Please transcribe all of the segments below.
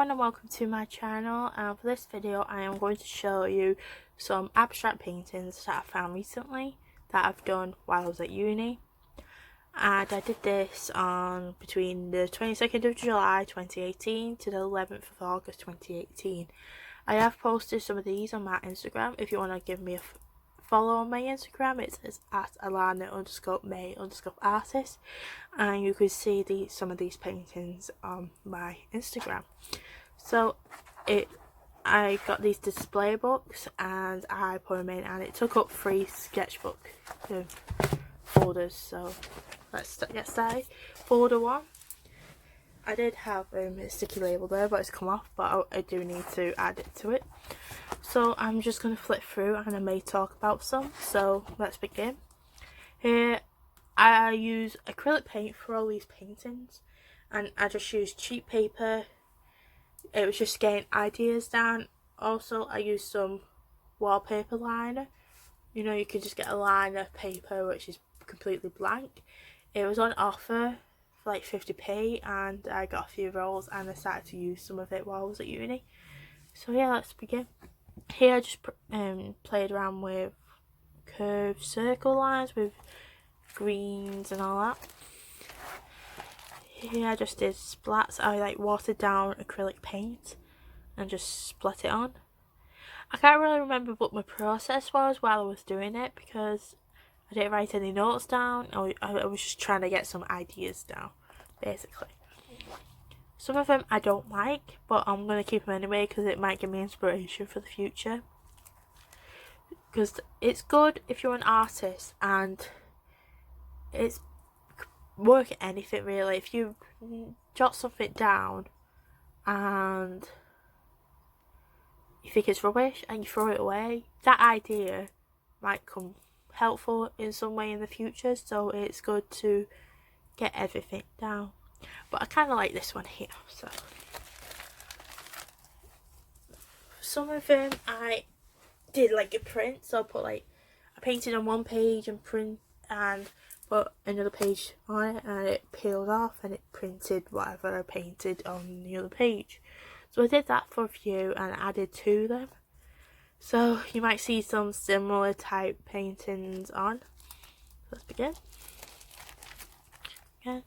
everyone and welcome to my channel, and for this video I am going to show you some abstract paintings that I found recently that I've done while I was at uni. And I did this on between the 22nd of July 2018 to the 11th of August 2018. I have posted some of these on my Instagram. If you want to give me a follow on my Instagram, it says at Alana_May_artist, and you can see some of these paintings on my Instagram. So I got these display books and I put them in, and it took up 3 sketchbook folders. So let's get started. Folder 1, I did have a sticky label there, but it's come off, but I do need to add it to it. So I'm just going to flip through and I may talk about some. So let's begin. Here I use acrylic paint for all these paintings, and I just used cheap paper. It was just getting ideas down. Also I used some wallpaper liner. You know, you can just get a liner paper which is completely blank. It was on offer for like 50p and I got a few rolls and I started to use some of it while I was at uni. So yeah, let's begin. Here I just played around with curved circle lines with greens and all that. Here I just did splats. I like watered down acrylic paint and just splat it on. I can't really remember what my process was while I was doing it because I didn't write any notes down. I was just trying to get some ideas down, basically. Some of them I don't like, but I'm going to keep them anyway because it might give me inspiration for the future. Because it's good if you're an artist, and it's work at anything really. If you jot something down and you think it's rubbish and you throw it away, that idea might come helpful in some way in the future. So it's good to get everything down. But I kind of like this one here. So some of them I did like a print. So I painted on one page and put another page on it, and it peeled off and it printed whatever I painted on the other page. So I did that for a few and added to them. So you might see some similar type paintings on. Let's begin. Again.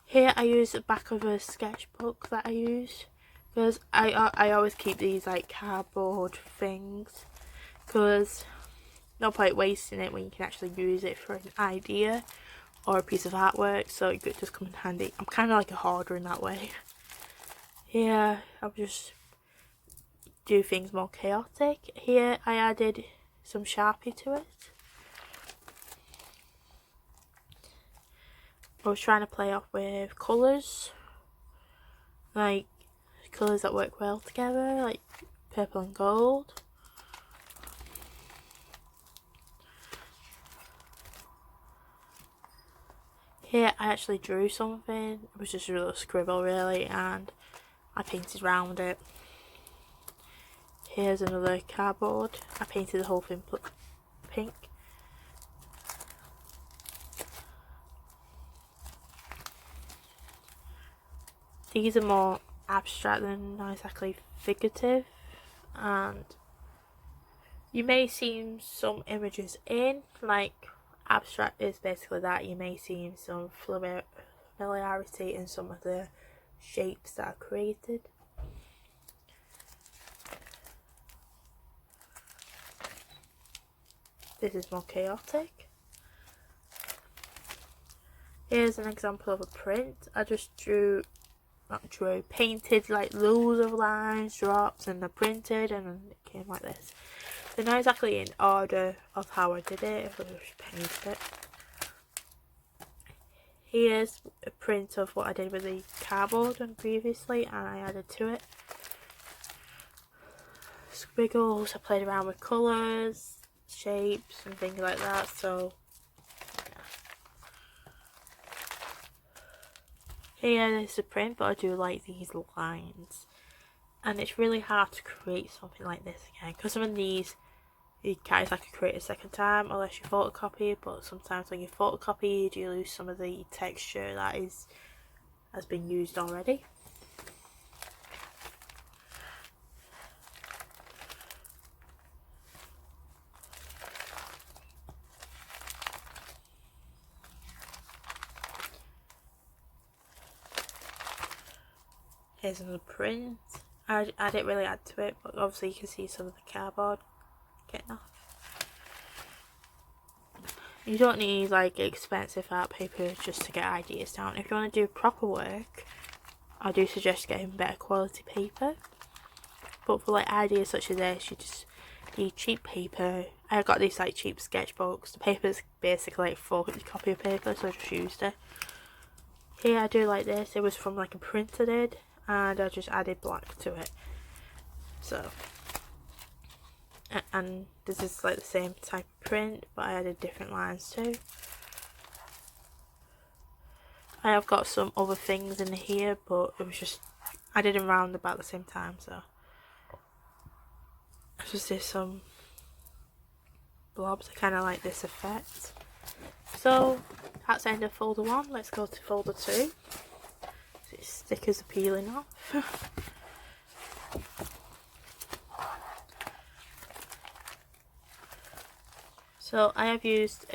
Here I use the back of a sketchbook that I use because I always keep these like cardboard things because no point wasting it when you can actually use it for an idea or a piece of artwork, so it could just come in handy. I'm kind of like a hoarder in that way. Here I'll just do things more chaotic. Here I added some Sharpie to it. I was trying to play off with colours, like colours that work well together, like purple and gold. Here I actually drew something. It was just a little scribble really, and I painted around it. Here's another cardboard. I painted the whole thing pink. These are more abstract than not exactly figurative, and you may see some images in, like abstract is basically that. You may see some familiarity in some of the shapes that are created. This is more chaotic. Here's an example of a print. I just painted like loads of lines, drops, and I printed, and then it came like this. They're not exactly in order of how I did it, I just painted it. Here's a print of what I did with the cardboard done previously, and I added to it. Squiggles, I played around with colours, shapes and things like that, so yeah. Here is a print, but I do like these lines, and it's really hard to create something like this again because some of these you can't exactly create a second time unless you photocopy it, but sometimes when you photocopy you do lose some of the texture that is has been used already. Here's another print. I didn't really add to it, but obviously you can see some of the cardboard getting off. You don't need like expensive art paper just to get ideas down. If you want to do proper work, I do suggest getting better quality paper. But for like ideas such as this, you just need cheap paper. I got these like cheap sketchbooks. The paper's basically like photocopy of paper, so I just used it. Here I do like this. It was from like a print I did, and I just added black to it. So, and this is like the same type of print, but I added different lines too. I have got some other things in here, but it was just, I did them around about the same time, so I just did some blobs. I kind of like this effect. So that's the end of folder 1. Let's go to folder 2. Stickers are peeling off. So I have used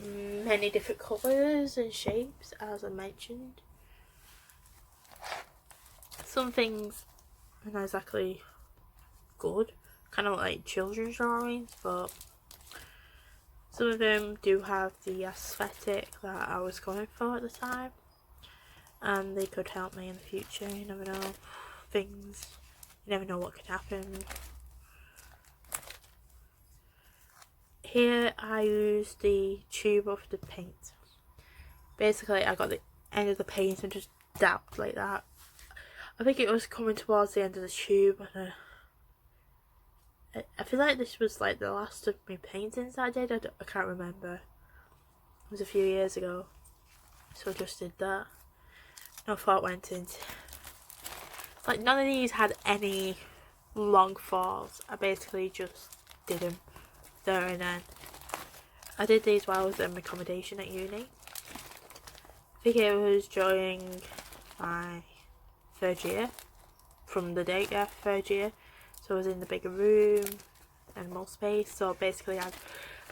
many different colours and shapes, as I mentioned. Some things are not exactly good, kind of like children's drawings, but some of them do have the aesthetic that I was going for at the time, and they could help me in the future. You never know, you never know what could happen. Here I use the tube of the paint. Basically I got the end of the paint and just dabbed like that. I think it was coming towards the end of the tube, and I feel like this was like the last of my paintings that I did. I can't remember. It was a few years ago, so I just did that. No thought went into. Like none of these had any long falls. I basically just did them there and then. I did these while I was in accommodation at uni. I think it was during my 3rd year, from the date, yeah, 3rd year. So I was in the bigger room and more space. So basically I had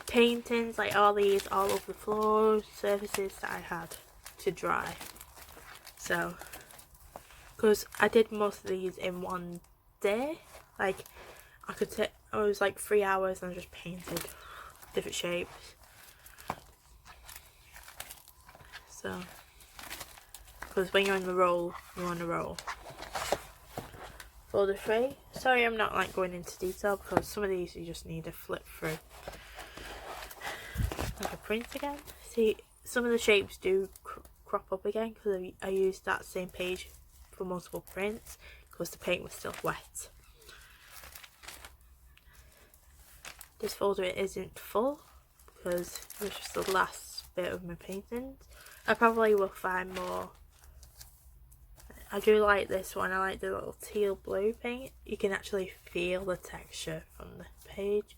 paintings like all these all over the floor, surfaces that I had to dry. So, because I did most of these in one day, like I was like 3 hours and I just painted different shapes. So, because when you're on the roll, you're on a roll. Folder 3. Sorry I'm not like going into detail, because some of these you just need to flip through. Like a print again. See, some of the shapes do crop up again because I used that same page for multiple prints because the paint was still wet. This folder isn't full because it was just the last bit of my paintings. I probably will find more. I do like this one. I like the little teal blue paint. You can actually feel the texture from the page.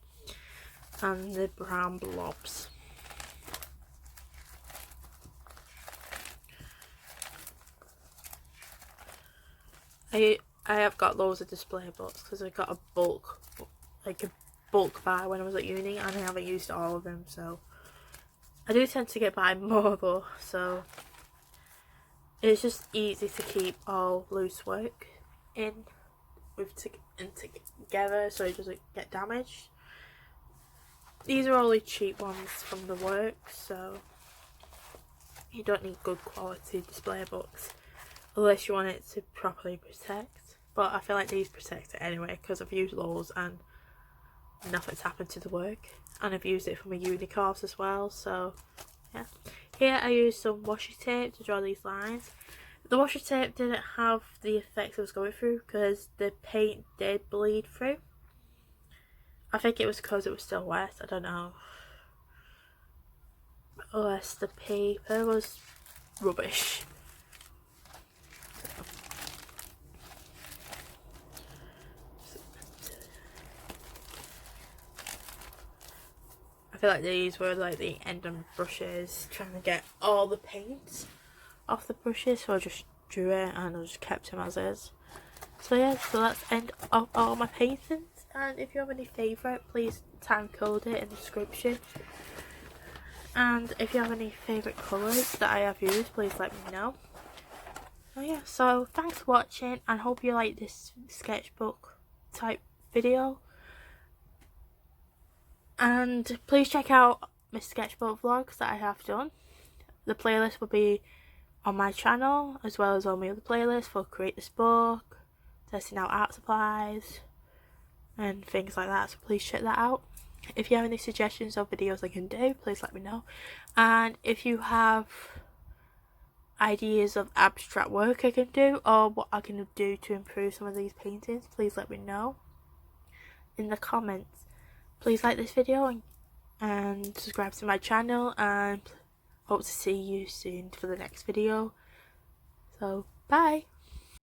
And the brown blobs. I have got loads of display books because I got a bulk buy when I was at uni, and I haven't used all of them, so I do tend to get by more though, so it's just easy to keep all loose work together so it doesn't get damaged. These are only cheap ones from the work, so you don't need good quality display books unless you want it to properly protect. But I feel like these protect it anyway because I've used loads and nothing's happened to the work, and I've used it for my uni course as well, so yeah. Here I used some washi tape to draw these lines. The washi tape didn't have the effects I was going through because the paint did bleed through. I think it was because it was still wet, I don't know. Unless the paper was rubbish. I feel like these were like the end on brushes, trying to get all the paint off the brushes, so I just drew it and I just kept them as is. So yeah, so that's the end of all my paintings, and if you have any favourite, please time code it in the description. And if you have any favourite colours that I have used, please let me know. Oh yeah, so thanks for watching, and hope you like this sketchbook type video. And please check out my sketchbook vlogs that I have done. The playlist will be on my channel, as well as all my other playlists for Create This Book, testing out art supplies, and things like that, so please check that out. If you have any suggestions of videos I can do, please let me know. And if you have ideas of abstract work I can do, or what I can do to improve some of these paintings, please let me know in the comments. Please like this video and subscribe to my channel, and hope to see you soon for the next video. So bye.